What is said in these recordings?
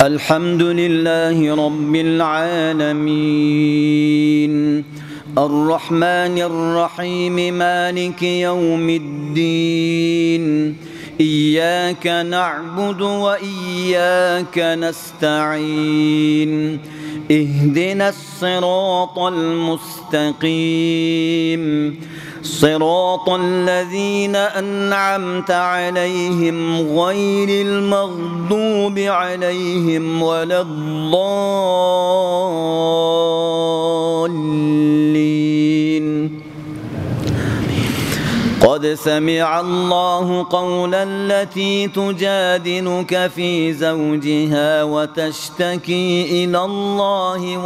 الحمد لله رب العالمين الرحمن الرحيم مالك يوم الدين إياك نعبد وإياك نستعين اهدنا الصراط المستقيم صراط الذين أنعمت عليهم غير المغضوب عليهم ولا الضالين. قد سمع الله قول التي تجادلك في زوجها وتشتكي إلى الله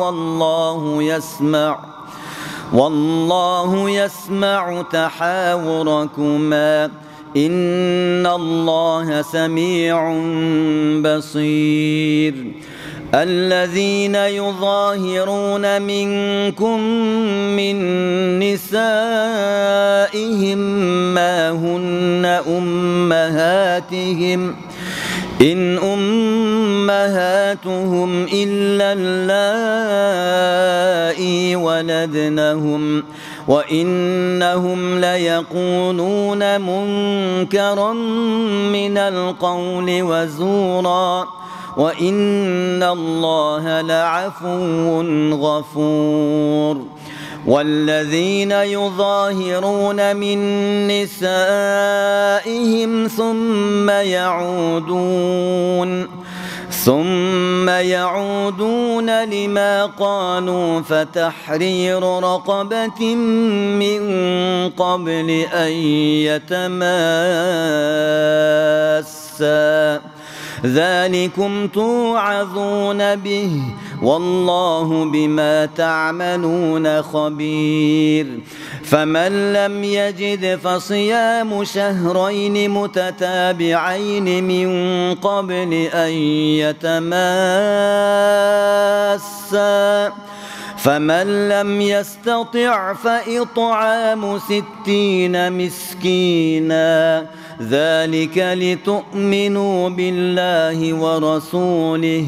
والله يسمع تحاوركما إن الله سميع بصير. الذين يظاهرون منكم من نسائهم ما هن أمهاتهم إن أمهاتهم إلا اللائي ولدنهم وإنهم ليقولون منكرا من القول وزورا وإن الله لعفو غفور. والذين يظاهرون من نسائهم ثم يعودون لما قالوا فتحرير رقبة من قبل أن يتماسا ذلكم توعظون به والله بما تعملون خبير. فمن لم يجد فصيام شهرين متتابعين من قبل أن يتماسا فمن لم يستطع فإطعام 60 مسكينا ذلك لتؤمنوا بالله ورسوله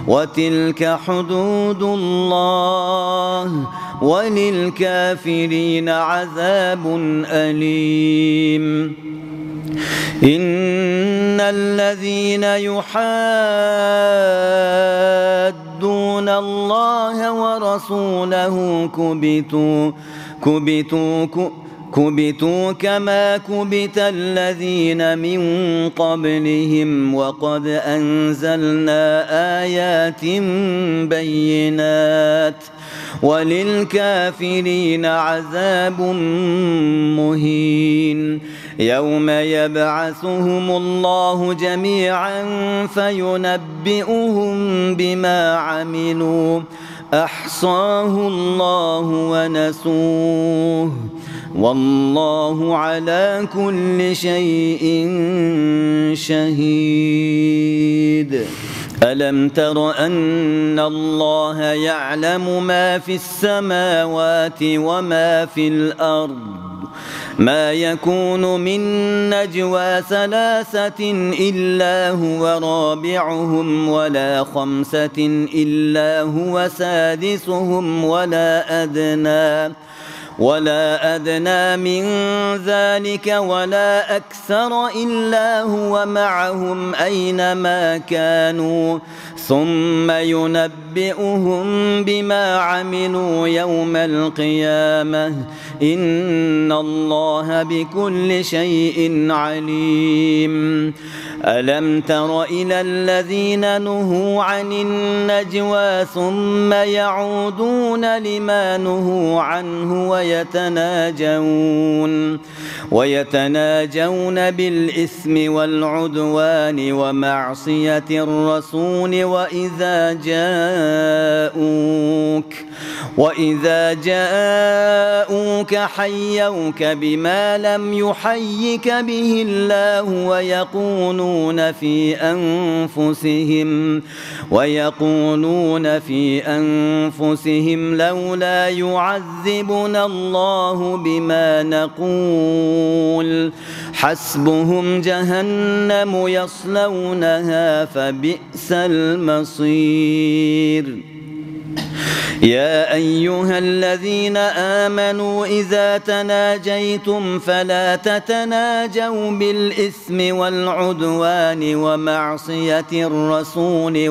وتلك حدود الله وللكافرين عذاب أليم. إن الذين يحادون الله ورسوله كبتوا كما كبت الذين من قبلهم وقد أنزلنا آيات بينات وللكافرين عذاب مهين. يوم يبعثهم الله جميعا فينبئهم بما عملوا أحصاه الله ونسوه والله على كل شيء شهيد. ألم تر أن الله يعلم ما في السماوات وما في الأرض ما يكون من نجوى 3 إلا هو رابعهم ولا 5 إلا هو سادسهم ولا أدنى من ذلك ولا أكثر إلا هو معهم أينما كانوا ثم ينبئهم بما عملوا يوم القيامة إن الله بكل شيء عليم. ألم تر إلى الذين نهوا عن النجوى ثم يعودون لما نهوا عنه ويتناجون بالإثم والعدوان ومعصية الرسول وإذا جاءوك حيوك بما لم يحيك به الله ويقولون في أنفسهم لولا يعذبنا الله بما نقول حسبهم جهنم يصلونها فبئس المصير. يا أيها الذين آمنوا إذا تناجيتم فلا تتناجوا بالإثم والعدوان ومعصية الرسول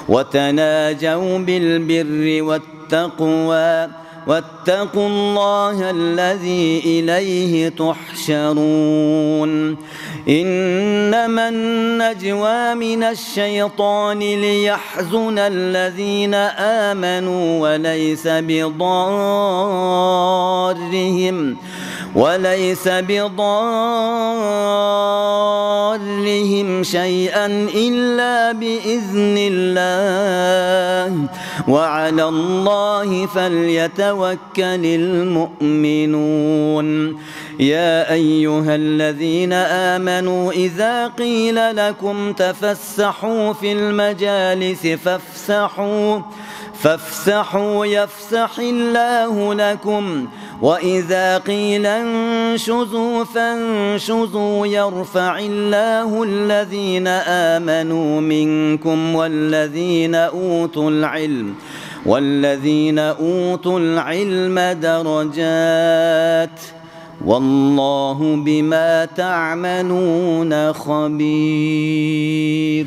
وتناجوا بالبر والتقوى واتقوا الله الذي إليه تحشرون. إنما النجوى من الشيطان ليحزن الذين آمنوا وليس بضارهم شيئا إلا بإذن الله وعلى الله فليتوكل المؤمنون. يا أيها الذين آمنوا إذا قيل لكم تفسحوا في المجالس فافسحوا يفسح الله لكم وإذا قيل انشزوا فانشزوا يرفع الله الذين آمنوا منكم والذين أوتوا العلم درجات والله بما تعملون خبير.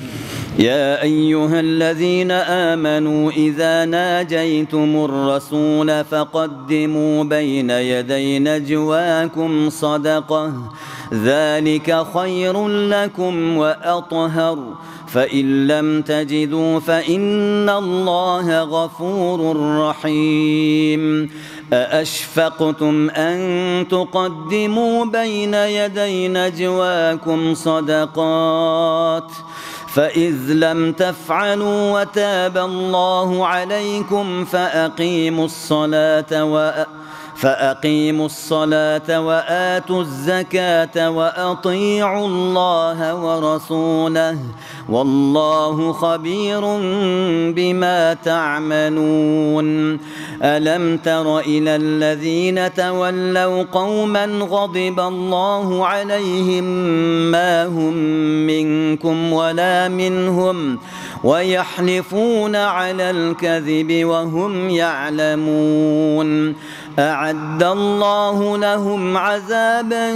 يا أيها الذين آمنوا إذا ناجيتم الرسول فقدموا بين يدي نجواكم صدقة ذلك خير لكم وأطهر فإن لم تجدوا فإن الله غفور رحيم. أأشفقتم أن تقدموا بين يدي نجواكم صدقات فإذ لم تفعلوا وتاب الله عليكم فأقيموا الصلاة وآتوا الزكاة وأطيعوا الله ورسوله والله خبير بما تعملون. ألم تر إلى الذين تولوا قوما غضب الله عليهم ما هم منكم ولا منهم ويحلفون على الكذب وهم يعلمون. أعد الله لهم عذابا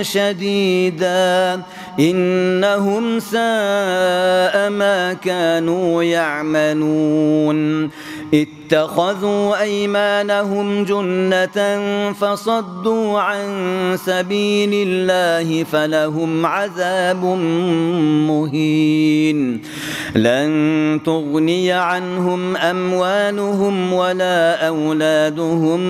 شديدا إنهم ساء ما كانوا يعملون. اتخذوا أيمانهم جنة فصدوا عن سبيل الله فلهم عذاب مهين. لن تغني عنهم أموالهم ولا أولادهم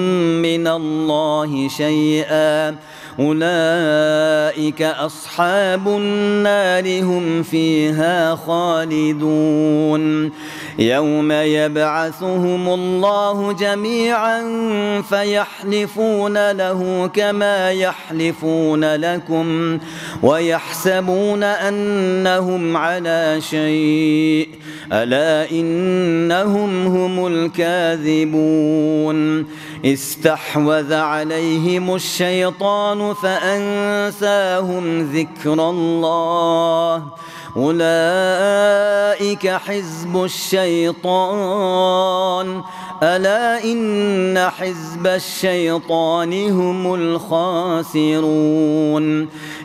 من الله شيئا أولئك أصحاب النار هم فيها خالدون. يوم يبعثهم الله جميعا فيحلفون له كما يحلفون لكم ويحسبون أنهم على شيء ألا إنهم هم الكاذبون. استحوذ عليهم الشيطان فأنساهم ذكر الله أولئك حزب الشيطان ألا إن حزب الشيطان هم الخاسرون.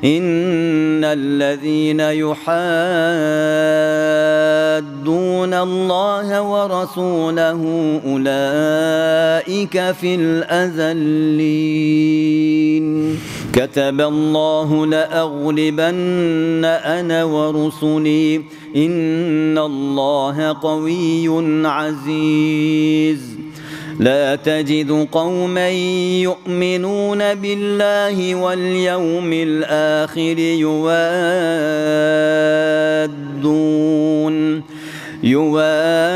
إن الذين يحادون الله ورسوله أولئك في الأذلين. كتب الله لأغلبن أنا ورسلي إن الله قوي عزيز. لا تجد قوما يؤمنون بالله واليوم الآخر يوادون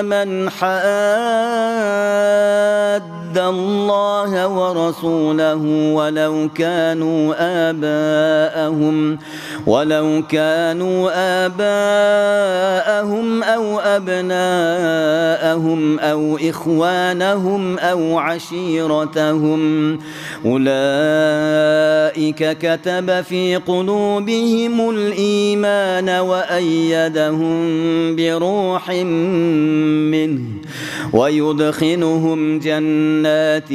من حاد الله ورسوله ورسوله ولو كانوا آباءهم أو أبناءهم أو إخوانهم أو عشيرتهم أولئك كتب في قلوبهم الإيمان وأيدهم بروح منه ويدخلهم جنات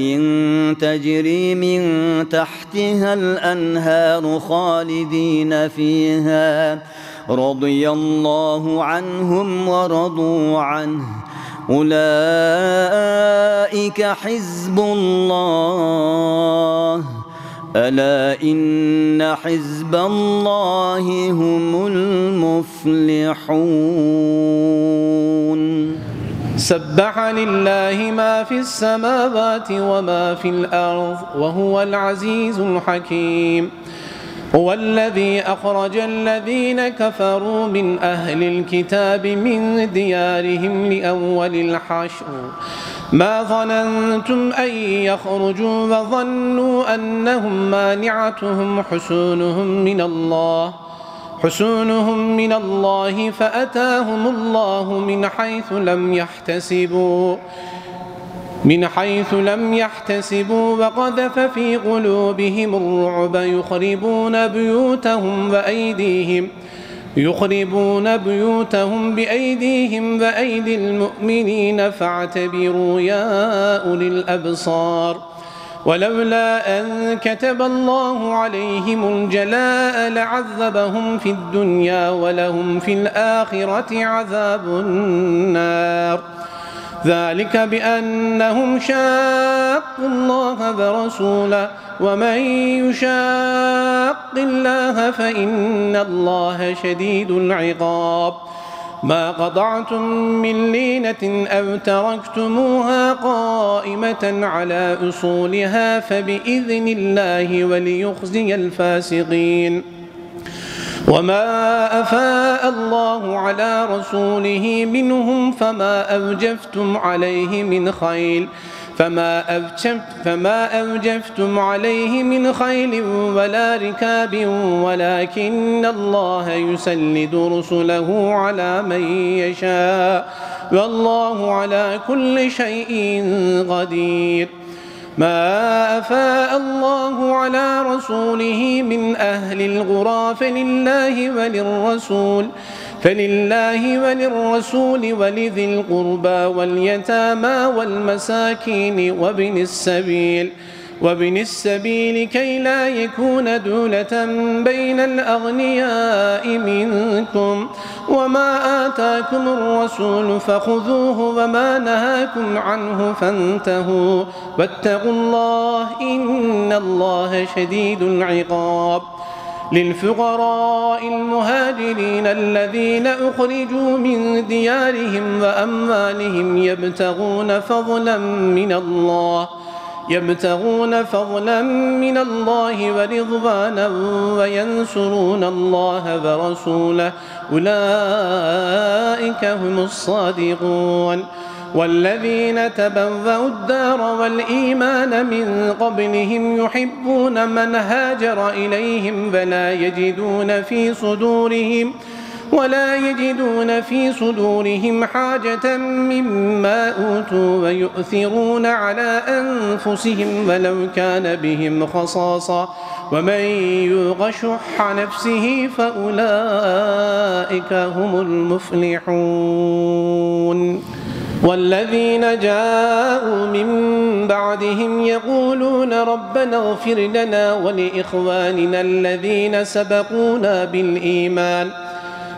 تجري من تحتها الأنهار خالدين فيها رضي الله عنهم ورضوا عنه أولئك حزب الله ألا إن حزب الله هم المفلحون سبح لله ما في السماوات وما في الأرض وهو العزيز الحكيم هو الذي أخرج الذين كفروا من أهل الكتاب من ديارهم لأول الحشر ما ظننتم أن يخرجوا وظنوا أنهم مانعتهم حصونهم من الله فأتاهم الله من حيث لم يحتسبوا وقذف في قلوبهم الرعب يخربون بيوتهم بأيديهم وأيدي المؤمنين فاعتبروا يا أولي الأبصار ولولا أن كتب الله عليهم الجلاء لعذبهم في الدنيا ولهم في الآخرة عذاب النار ذلك بأنهم شاقوا الله ورسوله ومن يشاق الله فإن الله شديد العقاب ما قطعتم من لينة أو تركتموها قائمة على أصولها فبإذن الله وليخزي الفاسقين وما أفاء الله على رسوله منهم فما أوجفتم عليه من خيل ولا ركاب ولكن الله يسلط رسله على من يشاء والله على كل شيء قدير ما أفاء الله على رسوله من أهل القرى فلله وللرسول ولذي القربى واليتامى والمساكين وابن السبيل كي لا يكون دولة بين الأغنياء منكم وما آتاكم الرسول فخذوه وما نهاكم عنه فانتهوا واتقوا الله إن الله شديد العقاب للفقراء المهاجرين الذين أخرجوا من ديارهم وأموالهم يبتغون فضلا من الله ورضوانا وينصرون الله ورسوله أولئك هم الصادقون والذين تبوأوا الدار والإيمان من قبلهم يحبون من هاجر إليهم ولا يجدون في صدورهم حاجة مما أوتوا ويؤثرون على أنفسهم ولو كان بهم خصاصة ومن يوق شح نفسه فأولئك هم المفلحون والذين جاءوا من بعدهم يقولون ربنا اغفر لنا ولإخواننا الذين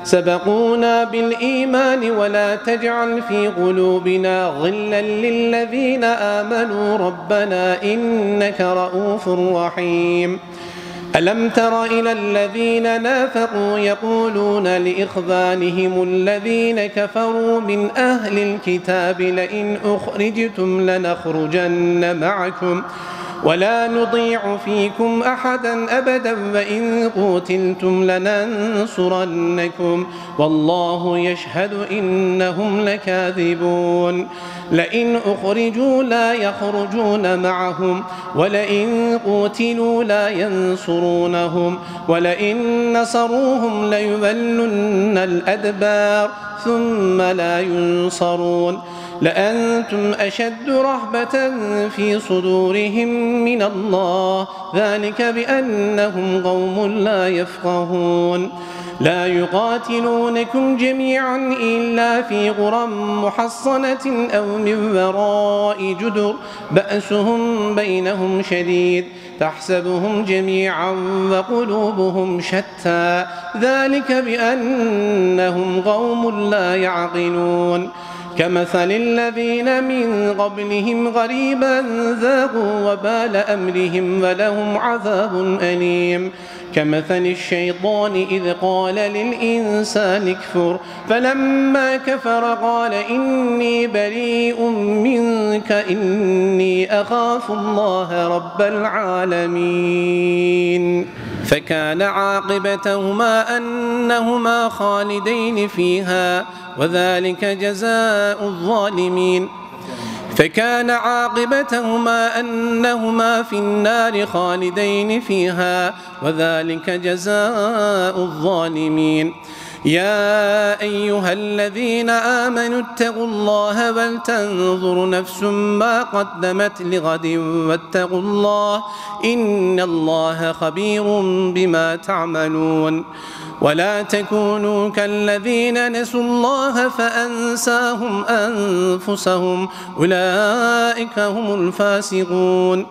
سبقونا بالإيمان ولا تجعل في قلوبنا غلا للذين آمنوا ربنا إنك رؤوف رحيم ألم تر إلى الذين نافقوا يقولون لإخوانهم الذين كفروا من أهل الكتاب لئن أخرجتم لنخرجن معكم ولا نضيع فيكم أحدا أبدا وإن قتلتم لننصرنكم والله يشهد إنهم لكاذبون لئن أخرجوا لا يخرجون معهم ولئن قتلوا لا ينصرونهم ولئن نصروهم ليولن الأدبار ثم لا ينصرون لأنتم أشد رهبة في صدورهم من الله ذلك بأنهم قوم لا يفقهون لا يقاتلونكم جميعا إلا في قرى محصنة أو من وراء جدر بأسهم بينهم شديد تحسبهم جميعا وقلوبهم شتى ذلك بأنهم قوم لا يعقلون كمثل الذين من قبلهم غريبا ذاقوا وبال أمرهم ولهم عذاب أليم كمثل الشيطان إذ قال للإنسان اكفر فلما كفر قال إني بريء منك إني أخاف الله رب العالمين فكان عاقبتهما أنهما خالدين فيها وذلك جزاء الظالمين فكان عاقبتهما أنهما في النار خالدين فيها وذلك جزاء الظالمين يا أيها الذين آمنوا اتقوا الله ولتنظر نفس ما قدمت لغد واتقوا الله إن الله خبير بما تعملون ولا تكونوا كالذين نسوا الله فأنساهم أنفسهم أولئك هم الفاسقون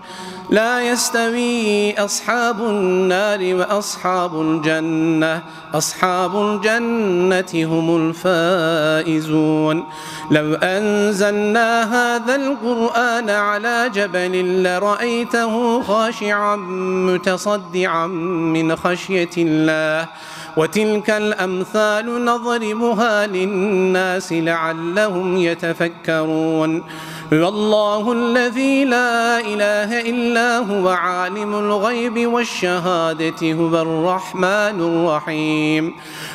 لا يستوي أصحاب النار وأصحاب الجنة أصحاب الجنة هم الفائزون لو أنزلنا هذا القرآن على جبل لرأيته خاشعا متصدعا من خشية الله وتلك الأمثال نضربها للناس لعلهم يتفكرون والله الذي لا إله إلا هو عالم الغيب والشهادة هو الرحمن الرحيم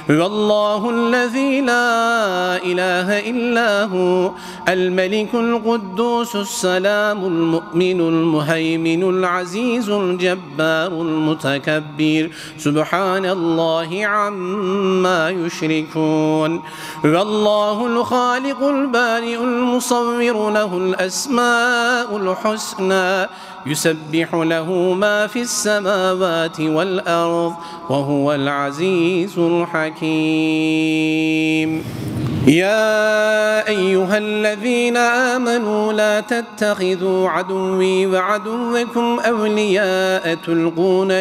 والله الذي لا إله إلا هو الملك القدوس السلام المؤمن المهيمن العزيز الجبار المتكبر سبحان الله عما يشركون والله الخالق البارئ المصور له الأسماء الحسنى يسبح له ما في السماوات والأرض وهو العزيز الحكيم يا أيها الذين آمنوا لا تتخذوا عدوي وعدوكم أولياء تلقون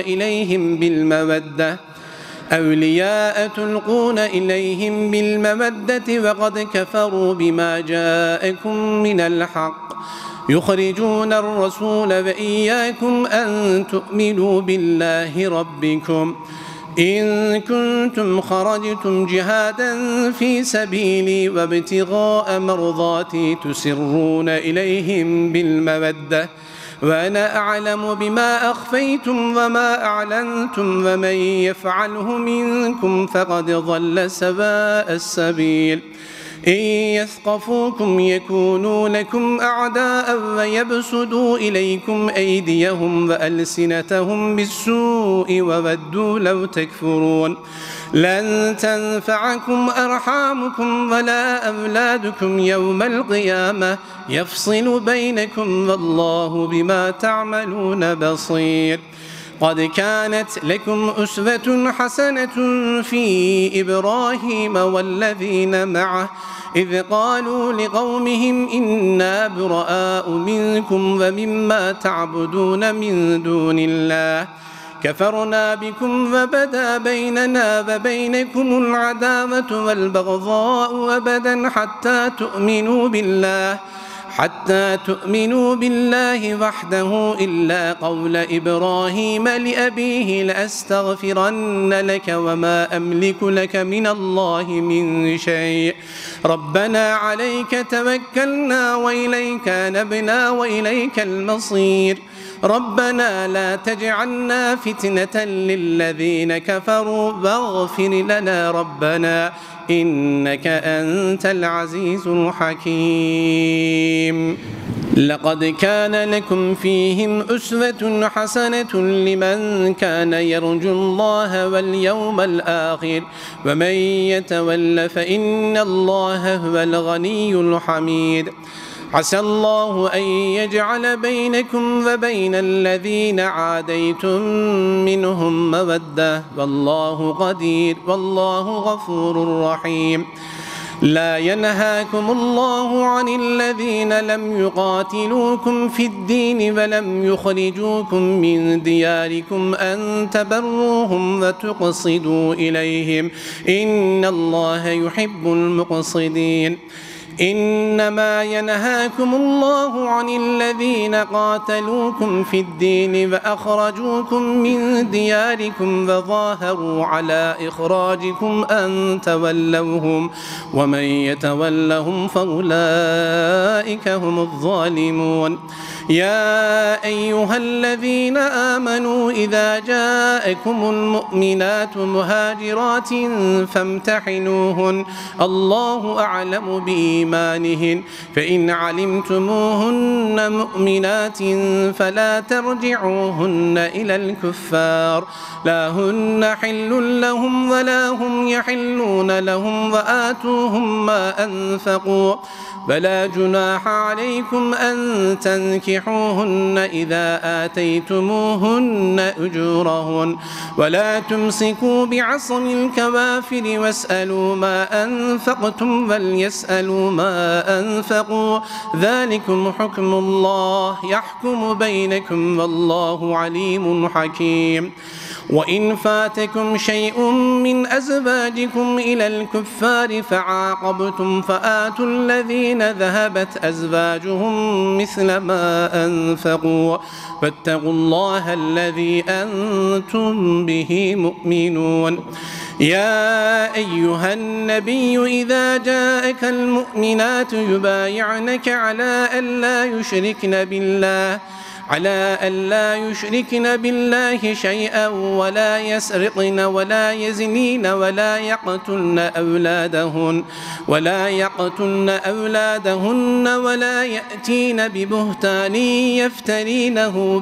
إليهم بالمودة وقد كفروا بما جاءكم من الحق يخرجون الرسول وإياكم أن تؤمنوا بالله ربكم إن كنتم خرجتم جهادا في سبيلي وابتغاء مرضاتي تسرون إليهم بالمودة وأنا أعلم بما أخفيتم وما أعلنتم ومن يفعله منكم فقد ضل سواء السبيل إن يثقفوكم يكونوا لكم أعداء ويبسطوا إليكم أيديهم وألسنتهم بالسوء وودوا لو تكفرون لن تنفعكم أرحامكم ولا أولادكم يوم القيامة يفصل بينكم والله بما تعملون بصير قد كانت لكم أسوة حسنة في إبراهيم والذين معه إذ قالوا لقومهم إنا براء منكم ومما تعبدون من دون الله كفرنا بكم وبدا بيننا وبينكم العداوة والبغضاء أبدا حتى تؤمنوا بالله وحده إلا قول إبراهيم لأبيه لأستغفرن لك وما أملك لك من الله من شيء ربنا عليك توكلنا وإليك نبنا وإليك المصير ربنا لا تجعلنا فتنة للذين كفروا واغفر لنا ربنا إنك أنت العزيز الحكيم. لقد كان لكم فيهم أسوة حسنة لمن كان يرجو الله واليوم الآخر ومن يتول فإن الله هو الغني الحميد. عسى الله أن يجعل بينكم وبين الذين عاديتم منهم مودة والله قدير والله غفور رحيم. لا ينهاكم الله عن الذين لم يقاتلوكم في الدين ولم يخرجوكم من دياركم أن تبروهم وتقصدوا إليهم إن الله يحب المقصدين. إنما ينهاكم الله عن الذين قاتلوكم في الدين وأخرجوكم من دياركم وظاهروا على إخراجكم أن تولوهم ومن يتولهم فأولئك هم الظالمون. يا أيها الذين آمنوا إذا جاءكم المؤمنات مهاجرات فامتحنوهن الله أعلم بإيمانهن فإن علمتموهن مؤمنات فلا ترجعوهن إلى الكفار لا هن حل لهم ولا هم يحلون لهم وآتوهم ما أنفقوا فلا جناح عليكم أن تنكحوهن إذا آتيتموهن أجورهن ولا تمسكوا بعصم الكوافر واسألوا ما أنفقتم وليسألوا ما أنفقوا ذلكم حكم الله يحكم بينكم والله عليم حكيم. وإن فاتكم شيء من أزواجكم إلى الكفار فعاقبتم فآتوا الذين ذهبت أزواجهم مثل ما أنفقوا فاتقوا الله الذي أنتم به مؤمنون. يا أيها النبي إذا جاءك المؤمنات يبايعنك على ألا يشركن بالله شيئا ولا يسرقن ولا يزنين ولا يقتلن أولادهن ولا يأتين ببهتان يفترينه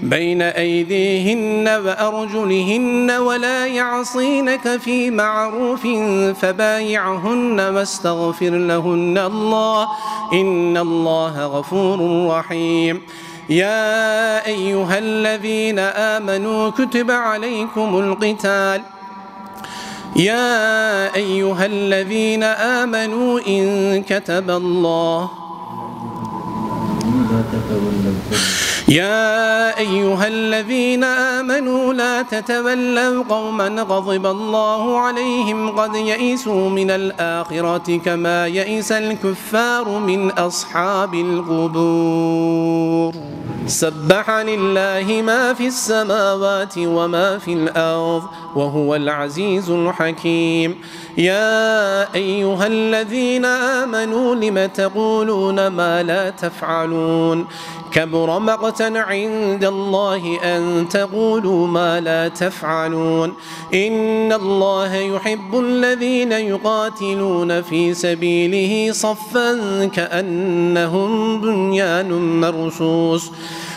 بين أيديهن وأرجلهن ولا يعصينك في معروف فبايعهن واستغفر لهن الله إن الله غفور رحيم. يا أيها الذين آمنوا كتب عليكم القتال إن كتب الله يا أيها الذين آمنوا لا تتولوا قوما غضب الله عليهم قد يئسوا من الآخرة كما يئس الكفار من أصحاب القبور. سبح لله ما في السماوات وما في الأرض وهو العزيز الحكيم. يا أيها الذين آمنوا لم تقولون ما لا تفعلون كبر مقتا عند الله أن تقولوا ما لا تفعلون. إن الله يحب الذين يقاتلون في سبيله صفا كأنهم بنيان مرصوص.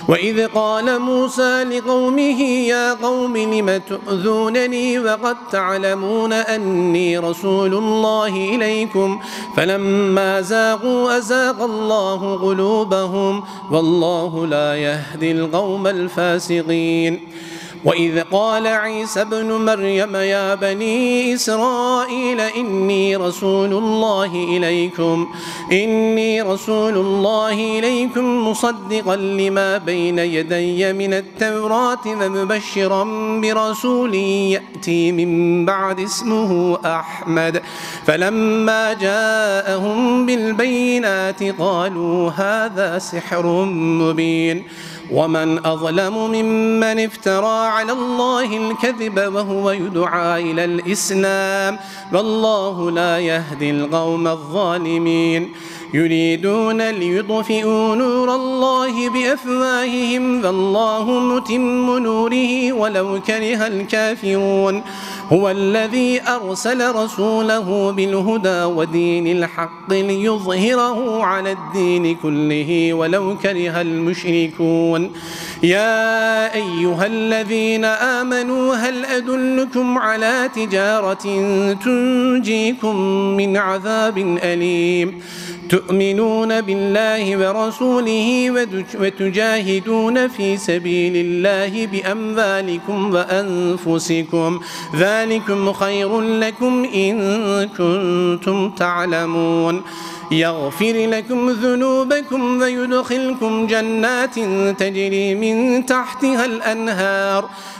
وإذ قال موسى لقومه يا قوم لم تؤذونني وقد تعلمون أني رسول الله إليكم فلما زاغوا أزاغ الله قلوبهم والله لا يهدي القوم الفاسقين. وإذ قال عيسى ابن مريم يا بني إسرائيل إني رسول الله إليكم مصدقا لما بين يدي من التوراة ومبشرا برسول يأتي من بعد اسمه أحمد. فلما جاءهم بالبينات قالوا هذا سحر مبين. ومن أظلم ممن افترى على الله الكذب وهو يدعى إلى الإسلام والله لا يهدي القوم الظالمين. يريدون ليطفئوا نور الله بأفواههم والله متم نوره ولو كره الكافرون هو الذي أرسل رسوله بالهدى ودين الحق ليظهره على الدين كله ولو كره المشركون يا أيها الذين آمنوا هل أدلكم على تجارة تنجيكم من عذاب أليم تؤمنون بالله ورسوله وتجاهدون في سبيل الله بأموالكم وأنفسكم ذلكم خير لكم إن كنتم تعلمون يغفر لكم ذنوبكم ويدخلكم جنات تجري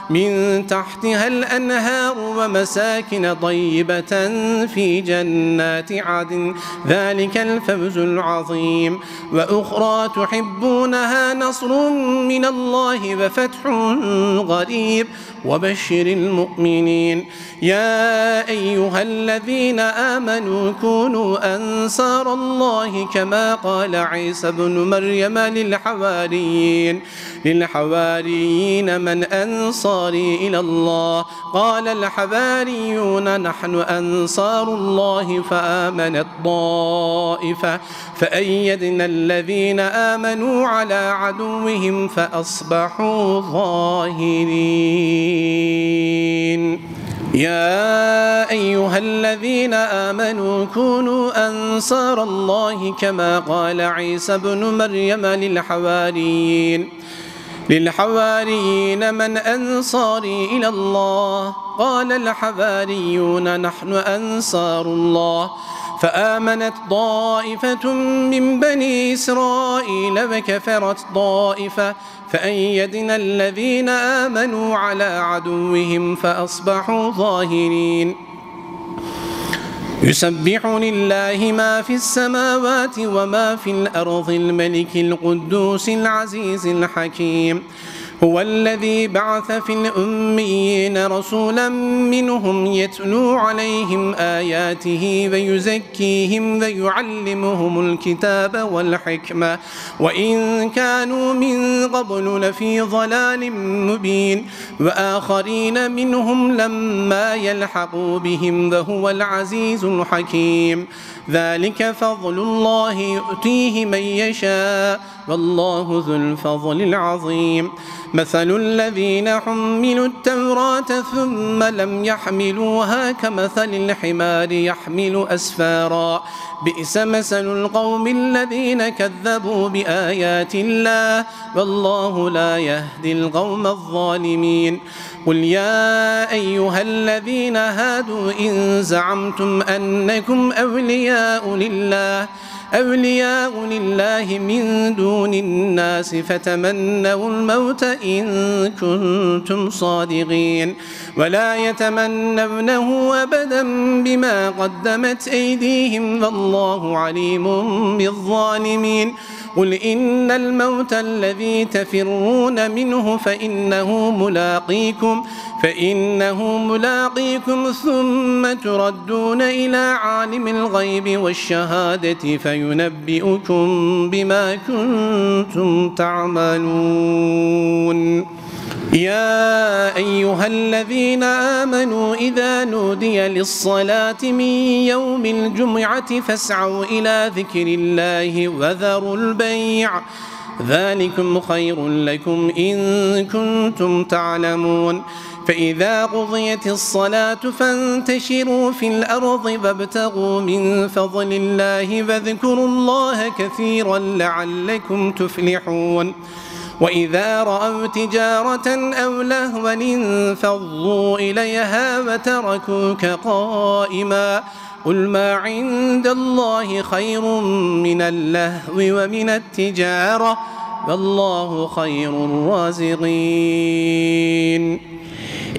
من تحتها الأنهار ومساكن طيبة في جنات عدن ذلك الفوز العظيم وأخرى تحبونها نصر من الله وفتح قريب وبشر المؤمنين يا أيها الذين آمنوا كونوا أنصار الله كما قال عيسى بن مريم للحواريين من أنصاري إلى الله قال الحواريون نحن أنصار الله فآمنت طائفة فأيدنا الذين آمنوا على عدوهم فأصبحوا ظاهرين يا أيها الذين آمنوا كونوا أنصار الله كما قال عيسى بن مريم للحواريين من أنصاري إلى الله قال الحواريون نحن أنصار الله فآمنت طائفة من بني إسرائيل وكفرت طائفة فأيدنا الذين آمنوا على عدوهم فأصبحوا ظاهرين يسبح لله ما في السماوات وما في الأرض الملك القدوس العزيز الحكيم هو الذي بعث في الأميين رسولا منهم يتلو عليهم آياته ويزكيهم ويعلمهم الكتاب والحكمة وإن كانوا من قبل لفي ضلال مبين وآخرين منهم لما يلحقوا بهم وهو العزيز الحكيم ذلك فضل الله يؤتيه من يشاء والله ذو الفضل العظيم مثل الذين حملوا التوراة ثم لم يحملوها كمثل الحمار يحمل أسفارا بئس مثل القوم الذين كذبوا بآيات الله والله لا يهدي القوم الظالمين قل يا أيها الذين هادوا إن زعمتم أنكم أولياء لله من دون الناس فتمنوا الموت إن كنتم صادقين ولا يتمنونه أبدا بما قدمت أيديهم والله عليم بالظالمين قل إن الموت الذي تفرون منه فإنه ملاقيكم ثم تردون إلى عالم الغيب والشهادة فينبئكم بما كنتم تعملون يا أيها الذين آمنوا إذا نودي للصلاة من يوم الجمعة فاسعوا إلى ذكر الله وذروا البيع ذلكم خير لكم إن كنتم تعلمون فإذا قضيت الصلاة فانتشروا في الأرض وابتغوا من فضل الله واذكروا الله كثيرا لعلكم تفلحون وإذا رأوا تجارة أو لهوا انفضوا إليها وتركوك قائما قل ما عند الله خير من اللهو ومن التجارة والله خير الرازقين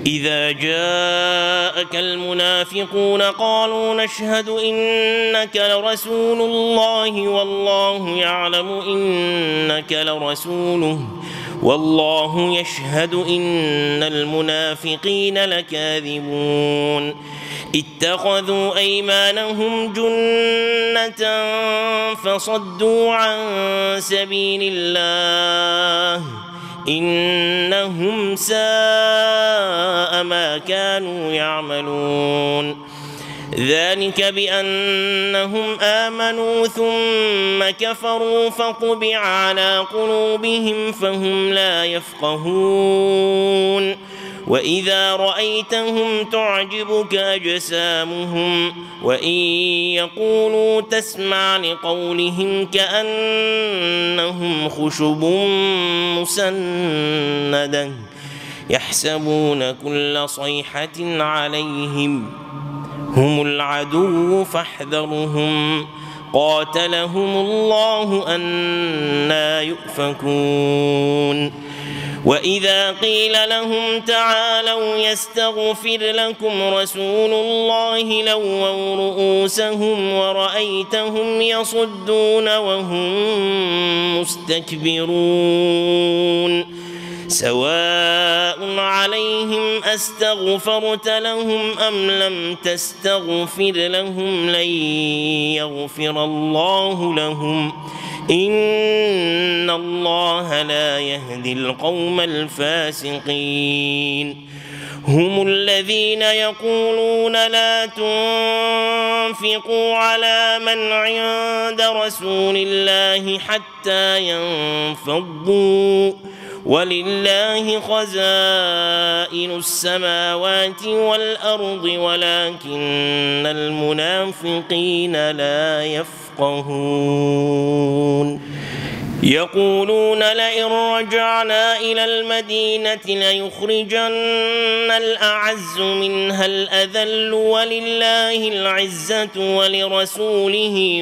إذا جاءك المنافقون قالوا نشهد إنك لرسول الله والله يعلم إنك لرسوله والله يشهد إن المنافقين لكاذبون اتخذوا أيمانهم جنة فصدوا عن سبيل الله إنهم ساء ما كانوا يعملون ذلك بأنهم آمنوا ثم كفروا فطبع على قلوبهم فهم لا يفقهون وإذا رأيتهم تعجبك أجسامهم وإن يقولوا تسمع لقولهم كأنهم خشب مسندة يحسبون كل صيحة عليهم هم العدو فاحذرهم قاتلهم الله أنى يؤفكون وإذا قيل لهم تعالوا يستغفر لكم رسول الله لووا رؤوسهم ورأيتهم يصدون وهم مستكبرون سواء عليهم أستغفرت لهم أم لم تستغفر لهم لن يغفر الله لهم إن الله لا يهدي القوم الفاسقين هم الذين يقولون لا تنفقوا على من عند رسول الله حتى ينفضوا ولله خزائن السماوات والأرض ولكن المنافقين لا يفقهون يقولون لئن رجعنا إلى المدينة ليخرجن الأعز منها الأذل ولله العزة ولرسوله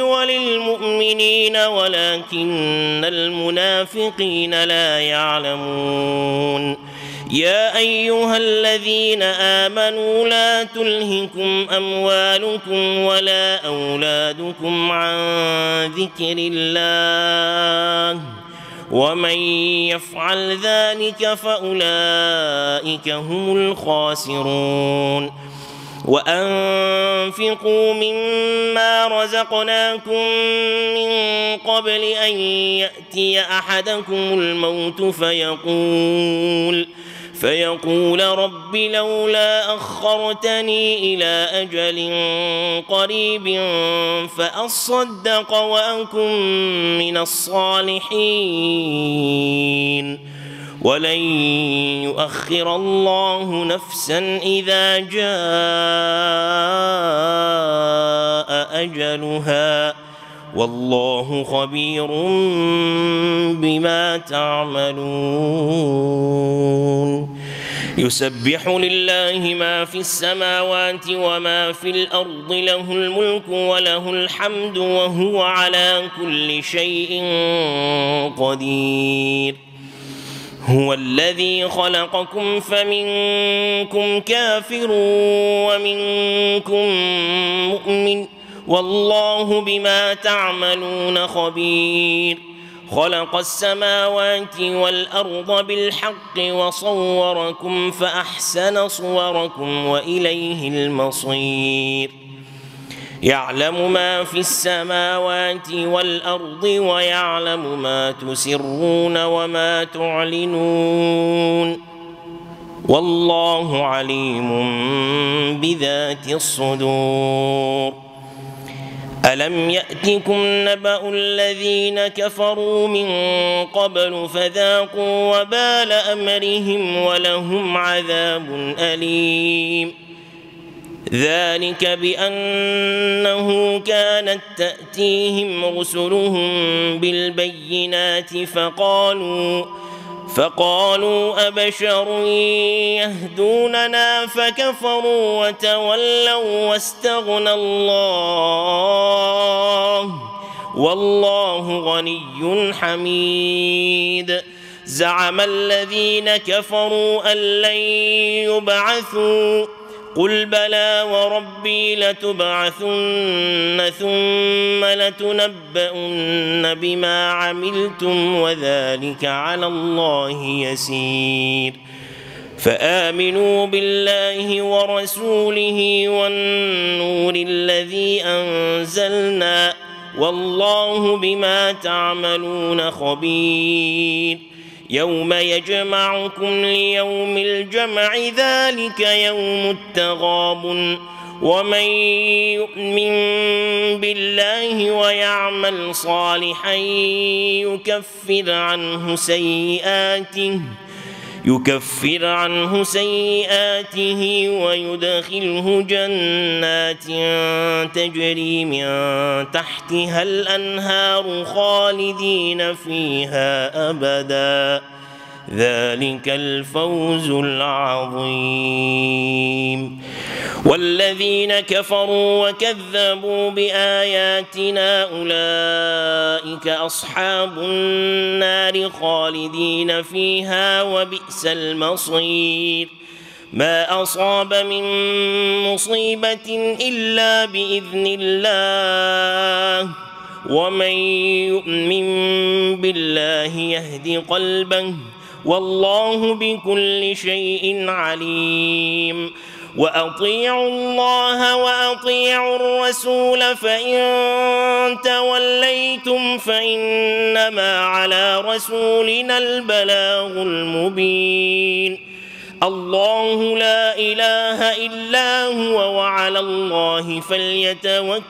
وللمؤمنين ولكن المنافقين لا يعلمون يا أيها الذين آمنوا لا تلهكم أموالكم ولا أولادكم عن ذكر الله ومن يفعل ذلك فأولئك هم الخاسرون وأنفقوا مما رزقناكم من قبل أن يأتي أحدكم الموت فيقول رب لولا أخرتني إلى أجل قريب فأصدق وأكن من الصالحين ولن يؤخر الله نفسا إذا جاء أجلها والله خبير بما تعملون يسبح لله ما في السماوات وما في الأرض له الملك وله الحمد وهو على كل شيء قدير هو الذي خلقكم فمنكم كافر ومنكم مؤمن والله بما تعملون خبير خلق السماوات والأرض بالحق وصوركم فأحسن صوركم وإليه المصير يعلم ما في السماوات والأرض ويعلم ما تسرون وما تعلنون والله عليم بذات الصدور ألم يأتكم نبأ الذين كفروا من قبل فذاقوا وبال أمرهم ولهم عذاب أليم ذلك بأنه كانت تأتيهم رسلهم بالبينات فقالوا أبشر يهدوننا فكفروا وتولوا واستغنى الله والله غني حميد زعم الذين كفروا أن لن يبعثوا قل بلى وربي لتبعثن ثم لتنبؤن بما عملتم وذلك على الله يسير فآمنوا بالله ورسوله والنور الذي أنزلنا والله بما تعملون خبير يوم يجمعكم ليوم الجمع ذلك يوم التغابن ومن يؤمن بالله ويعمل صالحا يكفر عنه سيئاته ويدخله جنات تجري من تحتها الأنهار خالدين فيها أبدا ذلك الفوز العظيم والذين كفروا وكذبوا بآياتنا أولئك أصحاب النار خالدين فيها وبئس المصير ما أصاب من مصيبة إلا بإذن الله ومن يؤمن بالله يهد قلبه والله بكل شيء عليم وأطيعوا الله وأطيعوا الرسول فإن توليتم فإنما على رسولنا البلاغ المبين الله لا إله إلا هو وعلى الله فليتوكل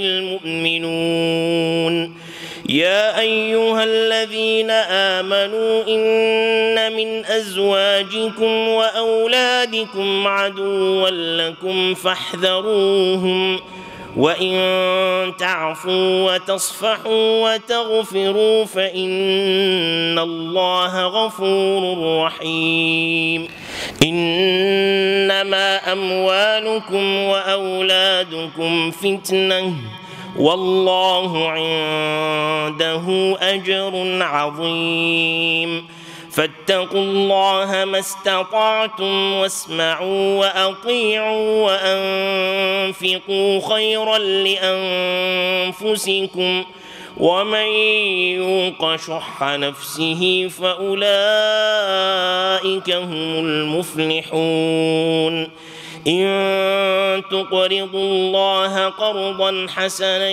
المؤمنون يا أيها الذين آمنوا إن من أزواجكم وأولادكم عدوا لكم فاحذروهم وإن تعفوا وتصفحوا وتغفروا فإن الله غفور رحيم إنما أموالكم وأولادكم فتنة والله عنده أجر عظيم فاتقوا الله ما استطعتم واسمعوا وأطيعوا وأنفقوا خيرا لأنفسكم ومن يوق شح نفسه فأولئك هم المفلحون إن تقرضوا الله قرضا حسنا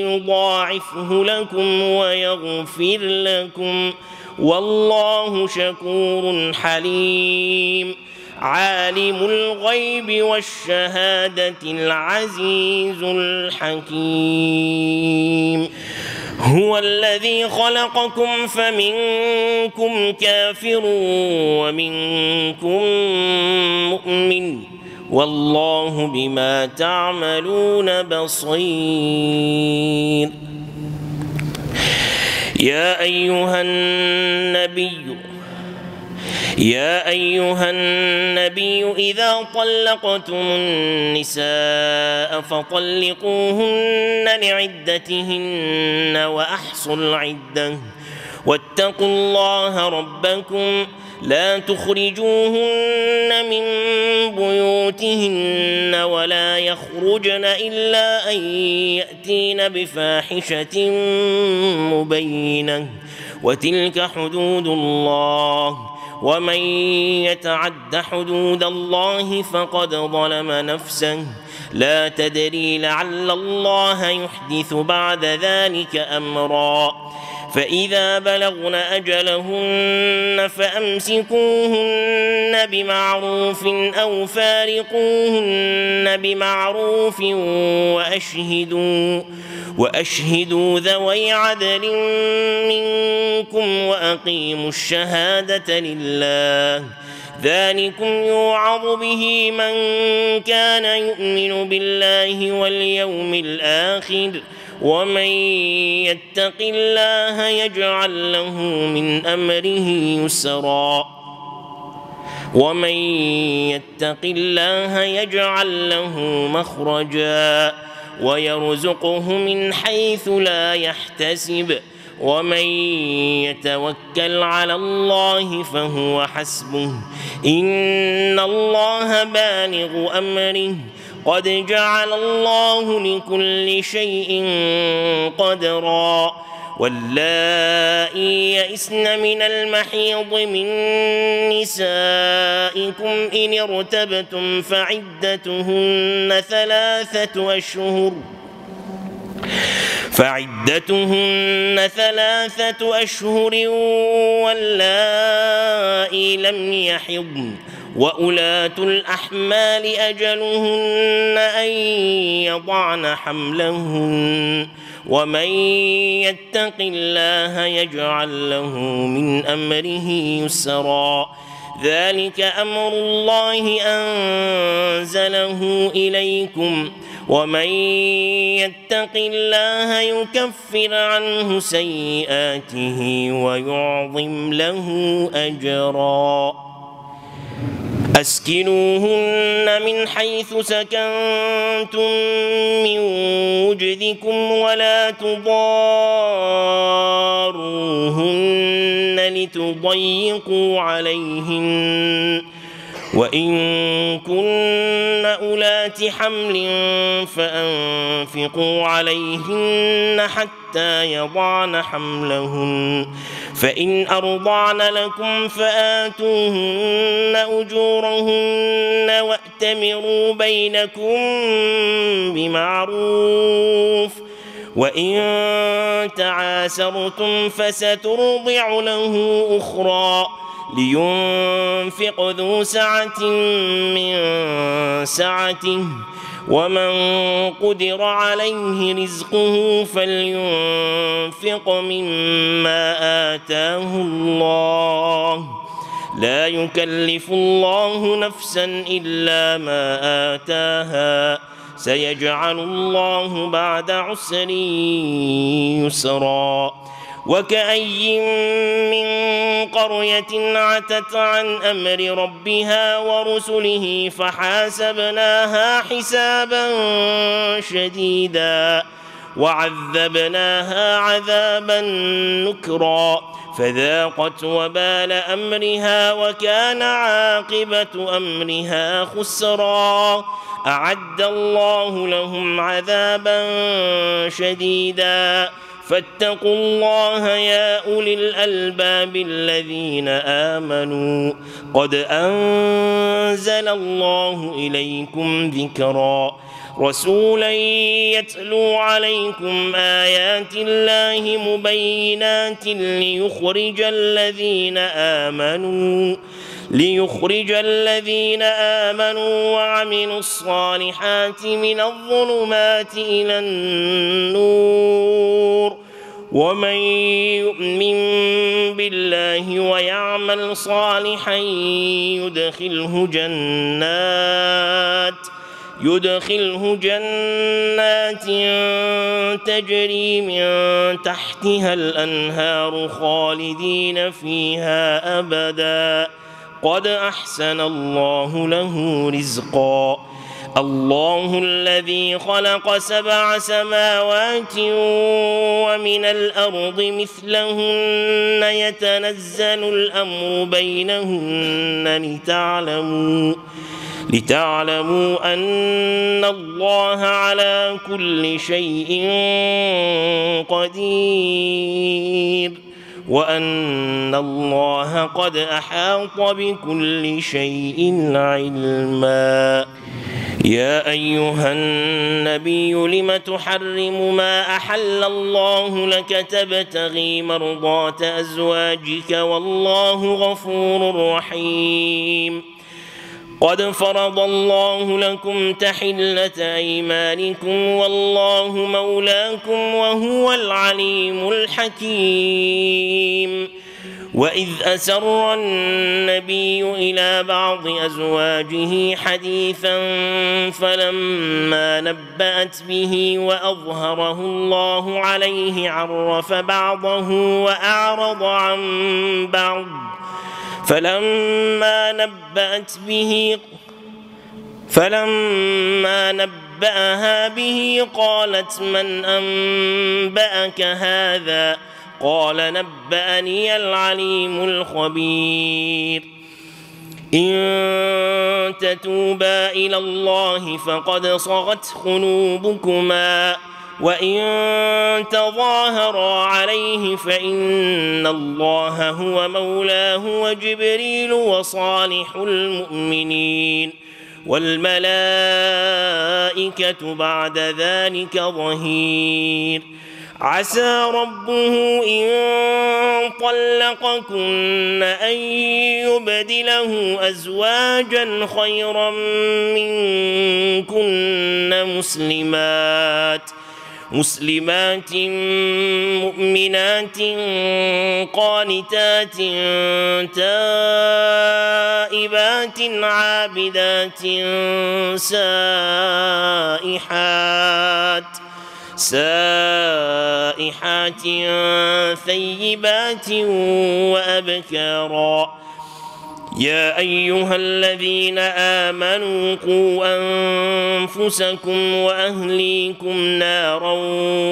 يضاعفه لكم ويغفر لكم والله شكور حليم عالم الغيب والشهادة العزيز الحكيم هو الذي خلقكم فمنكم كافر ومنكم مؤمن والله بما تعملون بصير يا أيها النبي إذا طلقتم النساء فطلقوهن لعدتهن وأحصوا العدة واتقوا الله ربكم لا تخرجوهن من بيوتهن ولا يخرجن إلا أن يأتين بفاحشة مبينة وتلك حدود الله ومن يتعد حدود الله فقد ظلم نفسه لا تدري لعل الله يحدث بعد ذلك أمرا فإذا بلغن أجلهن فأمسكوهن بمعروف أو فارقوهن بمعروف وأشهدوا ذوي عدل منكم وأقيموا الشهادة لله ذلكم يوعظ به من كان يؤمن بالله واليوم الآخر ومن يتق الله يجعل له من أمره يسرا ومن يتق الله يجعل له مخرجا ويرزقه من حيث لا يحتسب ومن يتوكل على الله فهو حسبه إن الله بالغ أمره قد جعل الله لكل شيء قدرا واللائي يئسن من المحيض من نسائكم إن ارتبتم فعدتهن ثلاثة أشهر واللائي لم يحضن وأولاة الأحمال أجلهن أن يضعن حملهن ومن يتق الله يجعل له من أمره يسرا ذلك أمر الله أنزله إليكم ومن يتق الله يكفر عنه سيئاته ويعظم له أجرا أسكنوهن من حيث سكنتم من وجدكم ولا تضاروهن لتضيقوا عليهن وإن كن أولات حمل فأنفقوا عليهن حتى يضعن حملهن فإن أرضعن لكم فآتوهن أجورهن وأتمروا بينكم بمعروف وإن تعاسرتم فسترضع له أخرى لينفق ذو سعة من سعته ومن قدر عليه رزقه فلينفق مما آتاه الله لا يكلف الله نفسا إلا ما آتاها سيجعل الله بعد عسر يسرا وكأي من قرية عتت عن أمر ربها ورسله فحاسبناها حسابا شديدا وعذبناها عذابا نكرا فذاقت وبال أمرها وكان عاقبة أمرها خسرا أعد الله لهم عذابا شديدا فاتقوا الله يا أولي الألباب الذين آمنوا قد أنزل الله إليكم ذكرا رسولا يتلو عليكم آيات الله مبينات ليخرج الذين آمنوا وعملوا الصالحات من الظلمات إلى النور ومن يؤمن بالله ويعمل صالحا يدخله جنات تجري من تحتها الأنهار خالدين فيها أبدا قد أحسن الله له رزقا الله الذي خلق 7 سماوات ومن الأرض مثلهن يتنزل الأمر بينهن لتعلموا أن الله على كل شيء قدير وأن الله قد أحاط بكل شيء علما يا أيها النبي لم تحرم ما أحل الله لك تبتغي مرضات أزواجك والله غفور رحيم قد فرض الله لكم تحلة أيمانكم والله مولاكم وهو العليم الحكيم وإذ أسر النبي إلى بعض أزواجه حديثا فلما نبأت به وأظهره الله عليه عرف بعضه وأعرض عن بعض فلما نبأها به قالت من أنبأك هذا قال نبأني العليم الخبير إن تتوبا إلى الله فقد صغت قلوبكما وإن تظاهرا عليه فإن الله هو مولاه وجبريل وصالح المؤمنين والملائكة بعد ذلك ظهير عسى ربه إن طلقكن أن يبدله أزواجا خيرا منكن مسلمات مؤمنات قانتات تائبات عابدات سائحات ثيبات وأبكارا يا أيها الذين آمنوا قوا أنفسكم وأهليكم نارا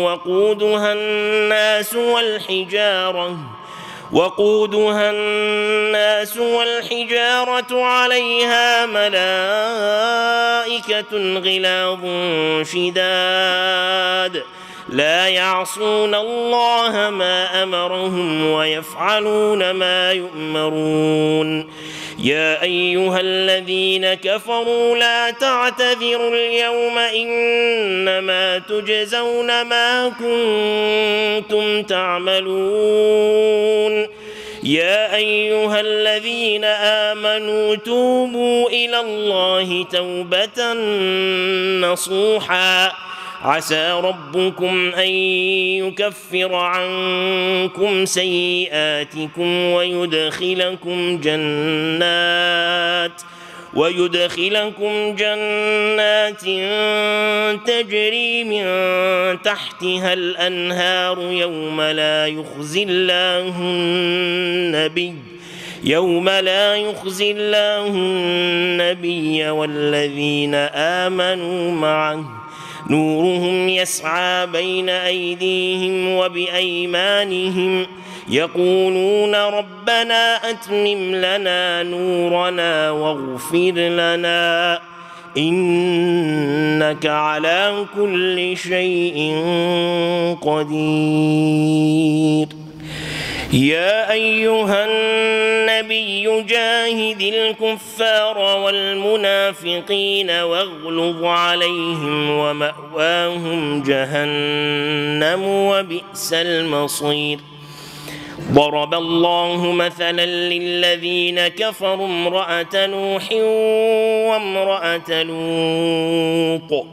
وقودها الناس والحجارة عليها ملائكة غلاظ شداد لا يعصون الله ما أمرهم ويفعلون ما يؤمرون يا أيها الذين كفروا لا تعتذروا اليوم إنما تجزون ما كنتم تعملون يا أيها الذين آمنوا توبوا إلى الله توبة نصوحا عسى ربكم أن يكفر عنكم سيئاتكم ويدخلكم جنات تجري من تحتها الأنهار يوم لا يخزي الله النبي والذين آمنوا معه نورهم يسعى بين أيديهم وبأيمانهم يقولون ربنا أتمم لنا نورنا واغفر لنا إنك على كل شيء قدير يا أيها النبي جاهد الكفار والمنافقين واغلظ عليهم ومأواهم جهنم وبئس المصير ضرب الله مثلا للذين كفروا امرأة نوح وامرأة لوط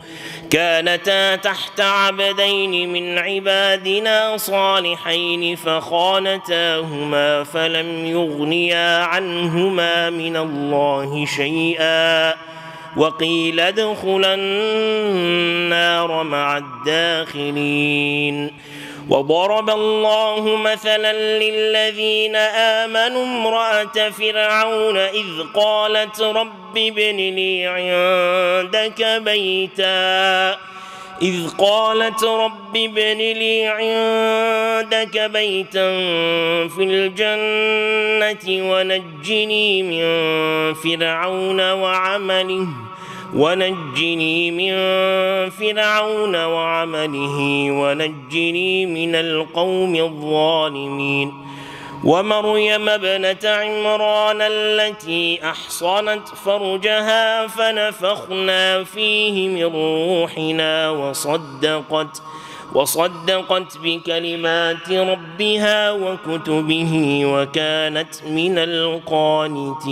كانتا تحت عبدين من عبادنا صالحين فخانتاهما فلم يغنيا عنهما من الله شيئا وقيل ادخلا النار مع الداخلين وضرب الله مثلا للذين آمنوا امرأة فرعون إذ قالت رب ابن لي عندك بيتا في الجنة ونجني من فرعون وعمله ونجني من القوم الظالمين ومريم ابنة عمران التي أحصنت فرجها فنفخنا فيه من روحنا وصدقت بكلمات ربها وكتبه وكانت من القانتين